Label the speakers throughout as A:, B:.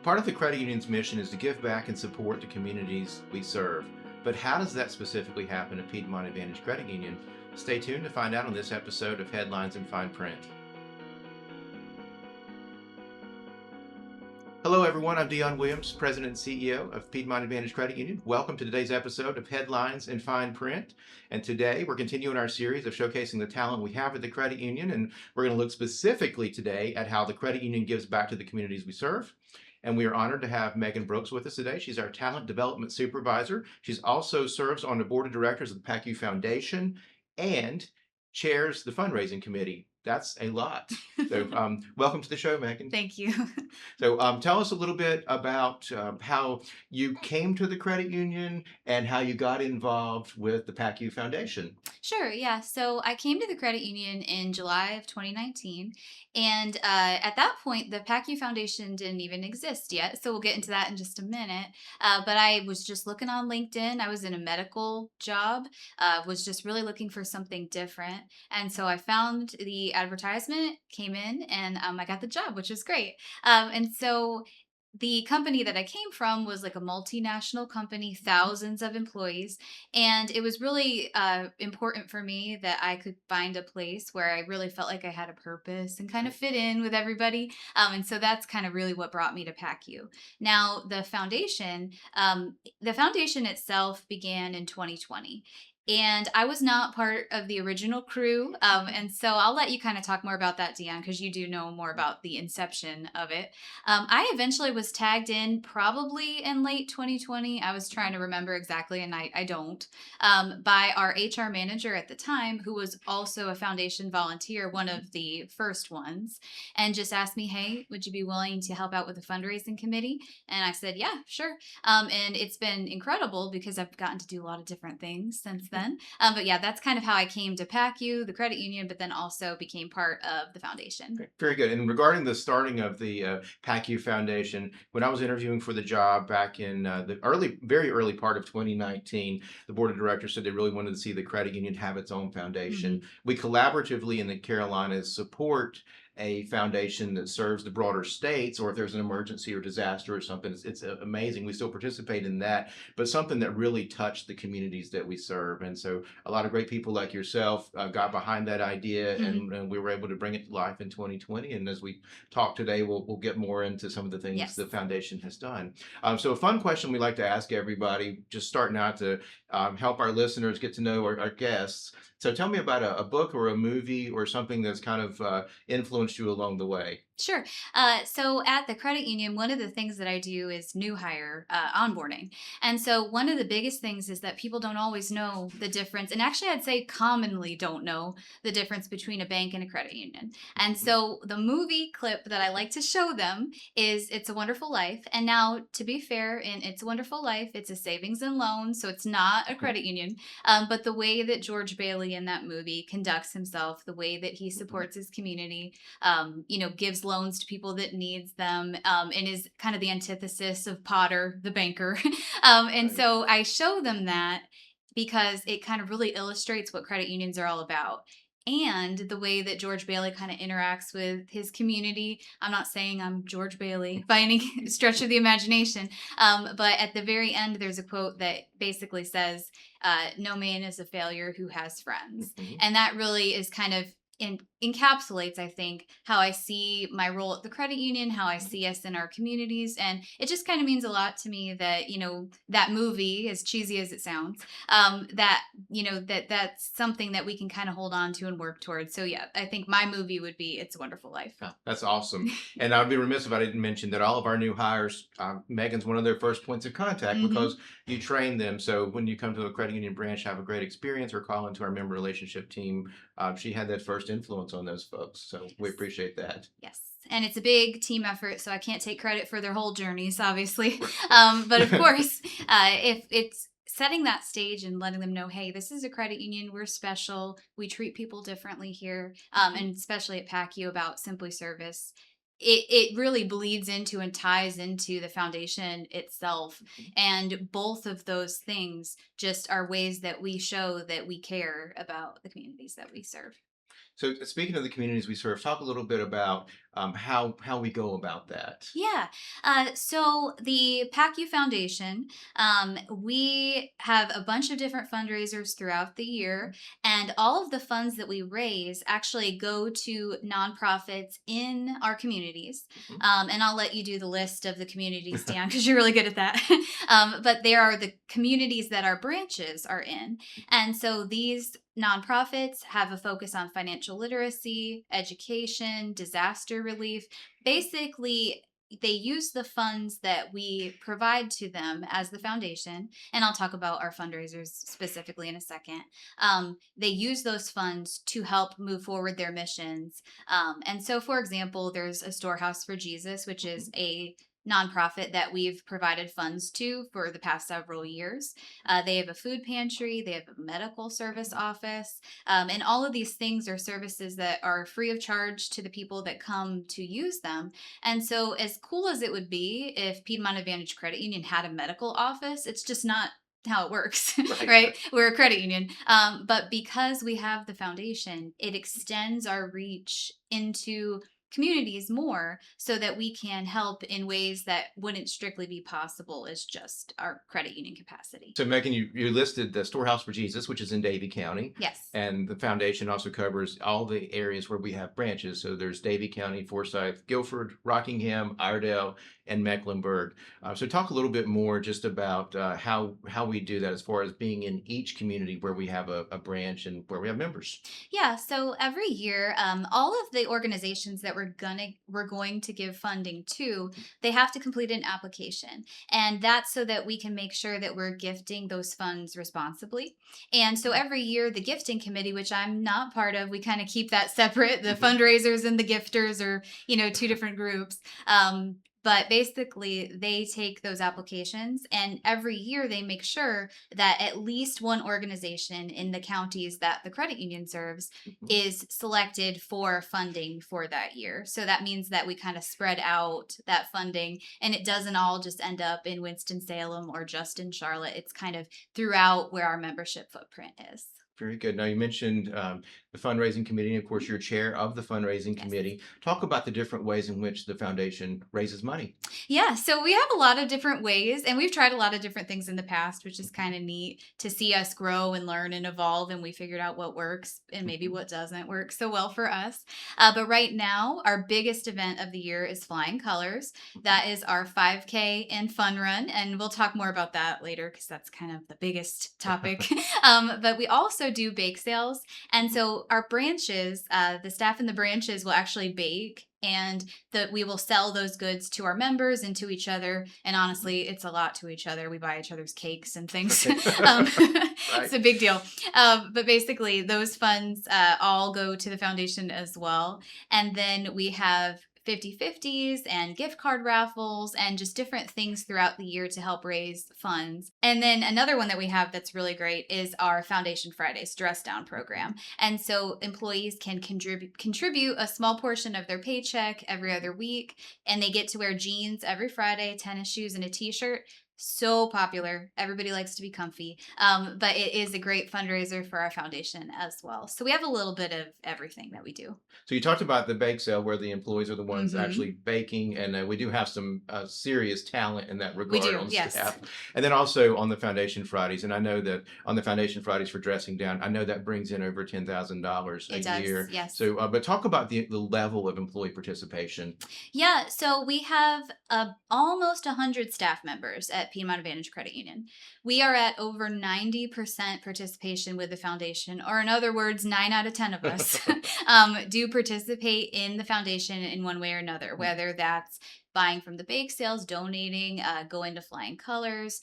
A: Part of the credit union's mission is to give back and support the communities we serve. But how does that specifically happen at Piedmont Advantage Credit Union? Stay tuned to find out on this episode of Headlines in Fine Print. Hello, everyone. I'm Dion Williams, President and CEO of Piedmont Advantage Credit Union. Welcome to today's episode of Headlines in Fine Print. And today we're continuing our series of showcasing the talent we have at the credit union. And we're going to look specifically today at how the credit union gives back to the communities we serve. And we are honored to have Megan Brooks with us today. She's our Talent Development Supervisor. She's also serves on the Board of Directors of the PACU Foundation and chairs the Fundraising Committee. That's a lot. So welcome to the show, Megan.
B: Thank you.
A: So tell us a little bit about how you came to the credit union and how you got involved with the PACU Foundation.
B: Sure, yeah. So I came to the credit union in July of 2019. And at that point, the PACU Foundation didn't even exist yet. So we'll get into that in just a minute. But I was just looking on LinkedIn. I was in a medical job, was just really looking for something different. And so I found the advertisement, came in, and I got the job, which was great. And so the company that I came from was like a multinational company, thousands of employees. And it was really important for me that I could find a place where I really felt like I had a purpose and kind of fit in with everybody. And so that's kind of really what brought me to PACU. Now, the foundation itself began in 2020. And I was not part of the original crew. And so I'll let you kind of talk more about that, Dion, because you do know more about the inception of it. I eventually was tagged in probably in late 2020. I was trying to remember exactly, and I don't, by our HR manager at the time, who was also a foundation volunteer, one of the first ones, and just asked me, hey, would you be willing to help out with the fundraising committee? And I said, yeah, sure. And it's been incredible because I've gotten to do a lot of different things since then. But yeah, that's kind of how I came to PACU, the credit union, but then also became part of the foundation.
A: Very good. And regarding the starting of the PACU Foundation, when I was interviewing for the job back in the very early part of 2019, the board of directors said they really wanted to see the credit union have its own foundation.
B: Mm-hmm.
A: We collaboratively in the Carolinas support a foundation that serves the broader states, or if there's an emergency or disaster or something, it's amazing. We still participate in that, but something that really touched the communities that we serve. And so a lot of great people like yourself got behind that idea, and we were able to bring it to life in 2020. And as we talk today, we'll get more into some of the things
B: Yes.
A: the foundation has done. So a fun question we like to ask everybody, just starting out to help our listeners get to know our guests. So tell me about a book or a movie or something that's kind of influenced you along the way.
B: Sure. So at the credit union, one of the things that I do is new hire onboarding. And so one of the biggest things is that people don't always know the difference. And actually, I'd say commonly don't know the difference between a bank and a credit union. And so the movie clip that I like to show them is It's a Wonderful Life. And now, to be fair, in It's a Wonderful Life, it's a savings and loan. So it's not a credit union. But the way that George Bailey in that movie conducts himself, the way that he supports his community, gives loans to people that needs them, and is kind of the antithesis of Potter, the banker. And so I show them that because it kind of really illustrates what credit unions are all about. And the way that George Bailey kind of interacts with his community. I'm not saying I'm George Bailey by any stretch of the imagination, but at the very end, there's a quote that basically says, no man is a failure who has friends. And that really is kind of encapsulates, I think, how I see my role at the credit union, how I see us in our communities. And it just kind of means a lot to me that, that movie, as cheesy as it sounds, that's something that we can kind of hold on to and work towards. So yeah, I think my movie would be It's a Wonderful Life.
A: Oh, that's awesome. And I'd be remiss if I didn't mention that all of our new hires, Megan's one of their first points of contact because you train them. So when you come to a credit union branch, have a great experience, or call into our member relationship team. She had that first influence on those folks. So we appreciate that.
B: Yes. And it's a big team effort, so I can't take credit for their whole journeys, obviously. But of course, if it's setting that stage and letting them know, hey, this is a credit union, we're special, we treat people differently here, and especially at PACU about simply service. It really bleeds into and ties into the foundation itself. And both of those things just are ways that we show that we care about the communities that we serve.
A: So speaking of the communities we serve, talk a little bit about how we go about that.
B: Yeah. So the PACU Foundation, we have a bunch of different fundraisers throughout the year, and all of the funds that we raise actually go to nonprofits in our communities.
A: Mhm.
B: And I'll let you do the list of the communities, Dan, because you're really good at that. But there are the communities that our branches are in. And so these nonprofits have a focus on financial literacy, education, disaster relief. Basically, they use the funds that we provide to them as the foundation, and I'll talk about our fundraisers specifically in a second. They use those funds to help move forward their missions. And so, for example, there's a Storehouse for Jesus, which is a nonprofit that we've provided funds to for the past several years. They have a food pantry, they have a medical service office, and all of these things are services that are free of charge to the people that come to use them. And so, as cool as it would be if Piedmont Advantage Credit Union had a medical office, it's just not how it works,
A: Right.
B: right? We're a credit union. But because we have the foundation, it extends our reach into communities more so that we can help in ways that wouldn't strictly be possible as just our credit union capacity.
A: So, Megan, you listed the Storehouse for Jesus, which is in Davie County,
B: Yes.
A: and the foundation also covers all the areas where we have branches. So there's Davie County, Forsyth, Guilford, Rockingham, Iredell, and Mecklenburg. So talk a little bit more just about how we do that as far as being in each community where we have a branch and where we have members.
B: Yeah, so every year, all of the organizations that we're going to give funding to, they have to complete an application, and that's so that we can make sure that we're gifting those funds responsibly. And so every year, the gifting committee, which I'm not part of, we kind of keep that separate. The
A: Mhm.
B: fundraisers and the gifters are, two different groups. But basically, they take those applications, and every year they make sure that at least one organization in the counties that the credit union serves
A: Mhm.
B: is selected for funding for that year. So that means that we kind of spread out that funding, and it doesn't all just end up in Winston-Salem or just in Charlotte. It's kind of throughout where our membership footprint is.
A: Very good. Now, you mentioned the fundraising committee. Of course, you're chair of the fundraising
B: Yes.
A: committee. Talk about the different ways in which the foundation raises money.
B: Yeah, so we have a lot of different ways, and we've tried a lot of different things in the past, which is kind of neat to see us grow and learn and evolve. And we figured out what works and maybe
A: Mhm.
B: what doesn't work so well for us. But right now, our biggest event of the year is Flying Colors.
A: Mhm.
B: That is our 5K and fun run, and we'll talk more about that later because that's kind of the biggest topic. But we also do bake sales, and so our branches, the staff in the branches will actually bake, and that we will sell those goods to our members and to each other. And honestly, it's a lot to each other. We buy each other's cakes and things.
A: Right.
B: It's a big deal. But basically, those funds all go to the foundation as well. And then we have 50/50s and gift card raffles and just different things throughout the year to help raise funds. And then another one that we have that's really great is our Foundation Fridays dress down program. And so employees can contribute a small portion of their paycheck every other week, and they get to wear jeans every Friday, tennis shoes, and a t-shirt. So popular. Everybody likes to be comfy. But it is a great fundraiser for our foundation as well. So we have a little bit of everything that we do.
A: So you talked about the bake sale where the employees are the ones
B: Hmm.
A: actually baking, and we do have some serious talent in that
B: We
A: regard
B: do,
A: on
B: yes.
A: staff. And then also on the Foundation Fridays, and I know that on the Foundation Fridays for dressing down, I know that brings in over $10,000 a
B: It does,
A: year.
B: yes.
A: So, but talk about the level of employee participation.
B: Yeah, so we have almost 100 staff members at Piedmont Advantage Credit Union. We are at over 90% participation with the foundation, or in other words, 9 out of 10 of us do participate in the foundation in one way or another, whether that's buying from the bake sales, donating, going to Flying Colors.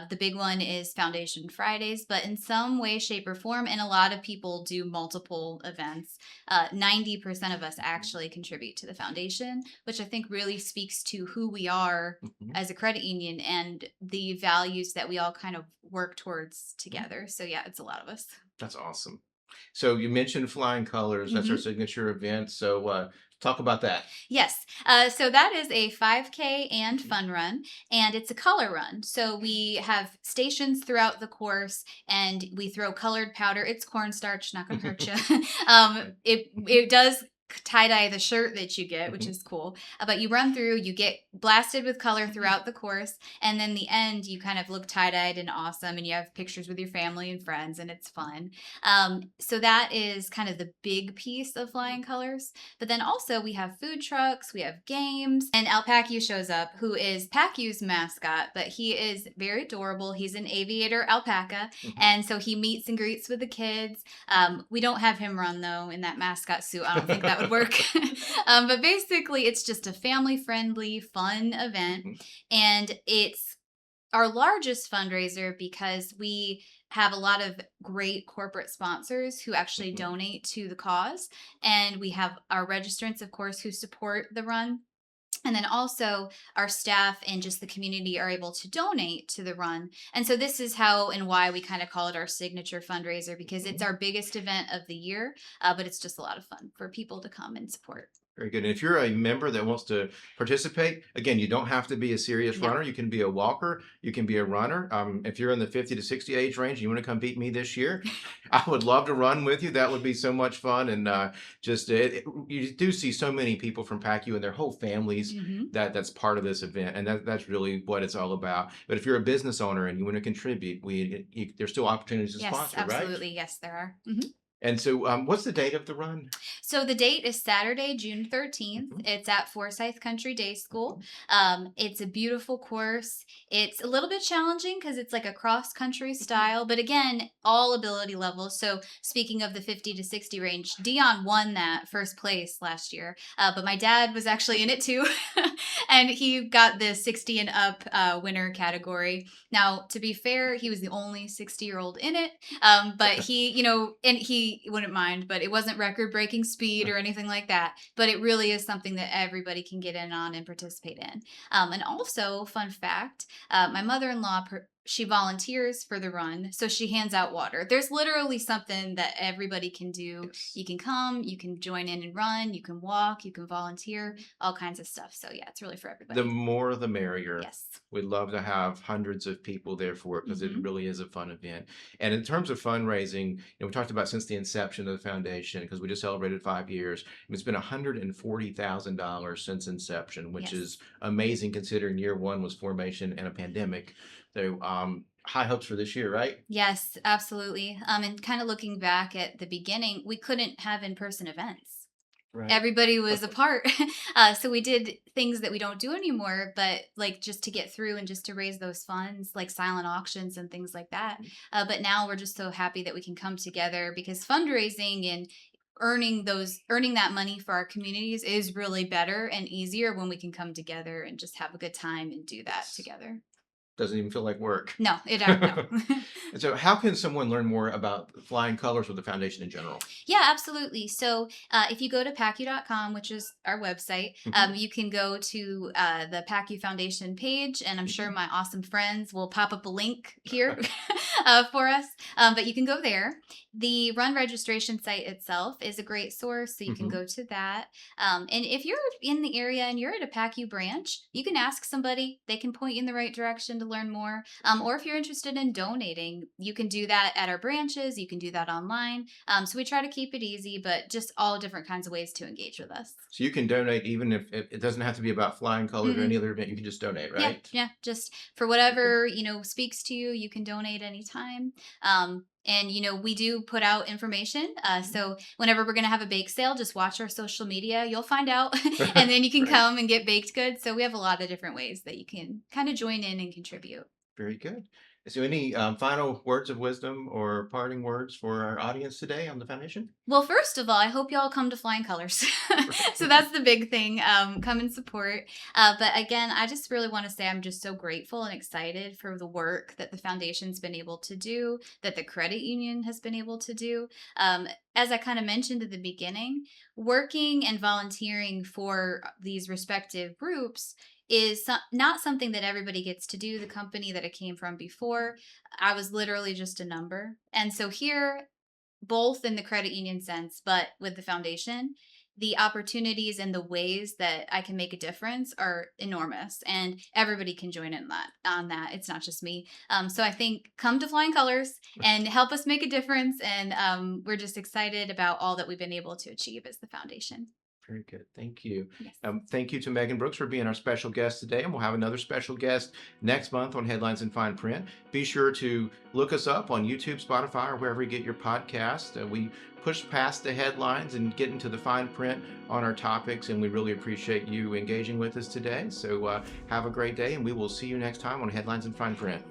B: The big one is Foundation Fridays, but in some way, shape, or form, and a lot of people do multiple events. 90% of us actually contribute to the foundation, which I think really speaks to who we are
A: Mhm.
B: as a credit union and the values that we all kind of work towards together. So, yeah, it's a lot of us.
A: That's awesome. So you mentioned Flying Colors. That's our
B: Hmm.
A: signature event. So talk about that.
B: Yes. So that is a 5K and
A: Mhm.
B: fun run, and it's a color run. So we have stations throughout the course, and we throw colored powder. It's cornstarch, not going to hurt you.
A: Right.
B: It does tie-dye the shirt that you get, which
A: Mhm.
B: is cool. But you run through, you get blasted with color throughout the course, and then the end, you kind of look tie-dyed and awesome, and you have pictures with your family and friends, and it's fun. So that is kind of the big piece of flying colors. But then also we have food trucks, we have games, and PACU shows up, who is PACU's mascot, but he is very adorable. He's an aviator alpaca,
A: Mhm.
B: and so he meets and greets with the kids. We don't have him run though in that mascot suit. I don't think that would work. But basically, it's just a family friendly, fun event.
A: Mhm.
B: And it's our largest fundraiser because we have a lot of great corporate sponsors who actually
A: Mhm.
B: donate to the cause. And we have our registrants, of course, who support the run. And then also our staff and just the community are able to donate to the run. And so this is how and why we kind of call it our signature fundraiser, because it's
A: Mhm.
B: our biggest event of the year, but it's just a lot of fun for people to come and support.
A: Very good. And if you're a member that wants to participate, again, you don't have to be a serious
B: No.
A: runner. You can be a walker. You can be a runner. If you're in the 50 to 60 age range, and you want to come beat me this year, I would love to run with you. That would be so much fun. And you do see so many people from PACU and their whole families
B: Hmm.
A: that's part of this event, and that's really what it's all about. But if you're a business owner and you want to contribute, there's still opportunities to
B: Yes,
A: sponsor, right?
B: absolutely. Yes, there are. Mhm.
A: And so, what's the date of the run?
B: So the date is Saturday, June 13th.
A: Mhm.
B: It's at Forsyth Country Day School.
A: Mhm.
B: It's a beautiful course. It's a little bit challenging because it's like a cross country
A: Mhm.
B: style, but again, all ability levels. So speaking of the 50 to 60 range, Dion won that first place last year, but my dad was actually in it too. And he got the 60 and up winner category. Now, to be fair, he was the only 60-year-old in it. But he, and he wouldn't mind, but it wasn't record breaking speed or anything like that. But it really is something that everybody can get in on and participate in. And also, fun fact, my mother in law, she volunteers for the run. So she hands out water. There's literally something that everybody can do.
A: Yes.
B: You can come, you can join in and run, you can walk, you can volunteer, all kinds of stuff. So yeah, it's really for
A: The
B: everybody.
A: more the merrier.
B: Yes.
A: We'd love to have hundreds of people there for it because it
B: Hmm.
A: really is a fun event. And in terms of fundraising, we talked about since the inception of the foundation, because we just celebrated 5 years, it's been $140,000 since inception, which
B: Yes.
A: is amazing considering year one was formation and a pandemic. So high hopes for this year, right?
B: Yes, absolutely. And kind of looking back at the beginning, we couldn't have in person events.
A: Right.
B: Everybody was apart. So we did things that we don't do anymore, but like just to get through and just to raise those funds, like silent auctions and things like that. But now we're just so happy that we can come together because fundraising and earning that money for our communities is really better and easier when we can come together and just have a good time and do that
A: Yes.
B: together.
A: Doesn't even feel like work.
B: No, no.
A: And so, how can someone learn more about flying colors with the foundation in general?
B: Yeah, absolutely. So if you go to PACU.com, which is our website,
A: Mhm.
B: you can go to the PACU Foundation page, and I'm sure
A: Mhm.
B: my awesome friends will pop up a link here for us. But you can go there. The run registration site itself is a great source, so you can
A: Mhm.
B: go to that. And if you're in the area and you're at a PACU branch, you can ask somebody. They can point you in the right direction to learn more. Or if you're interested in donating, you can do that at our branches. You can do that online. So we try to keep it easy, but just all different kinds of ways to engage with us.
A: So you can donate even if it doesn't have to be about flying colors or
B: Mm-mm.
A: any other event. You can just donate,
B: Yeah,
A: right?
B: yeah. Just for
A: Okay.
B: whatever speaks to you, you can donate anytime. And we do put out information.
A: Mhm.
B: So whenever we're gonna have a bake sale, just watch our social media. You'll find out, and then you can
A: Great.
B: come and get baked goods. So we have a lot of different ways that you can kind of join in and contribute.
A: Very good. So, any final words of wisdom or parting words for our audience today on the foundation?
B: Well, first of all, I hope y'all come to Flying Colors. So that's the big thing. Come and support. But again, I just really want to say I'm just so grateful and excited for the work that the foundation's been able to do, that the credit union has been able to do. As I kind of mentioned at the beginning, working and volunteering for these respective groups is not something that everybody gets to do. The company that I came from before, I was literally just a number. And so here, both in the credit union sense, but with the foundation, the opportunities and the ways that I can make a difference are enormous, and everybody can join in that on that. It's not just me. So I think come to Flying Colors and help us make a difference. And we're just excited about all that we've been able to achieve as the foundation.
A: Very good. Thank you.
B: Yes.
A: Thank you to Megan Brooks for being our special guest today. And we'll have another special guest next month on Headlines in Fine Print. Be sure to look us up on YouTube, Spotify, or wherever you get your podcast. We push past the headlines and get into the fine print on our topics. And we really appreciate you engaging with us today. So have a great day, and we will see you next time on Headlines in Fine Print.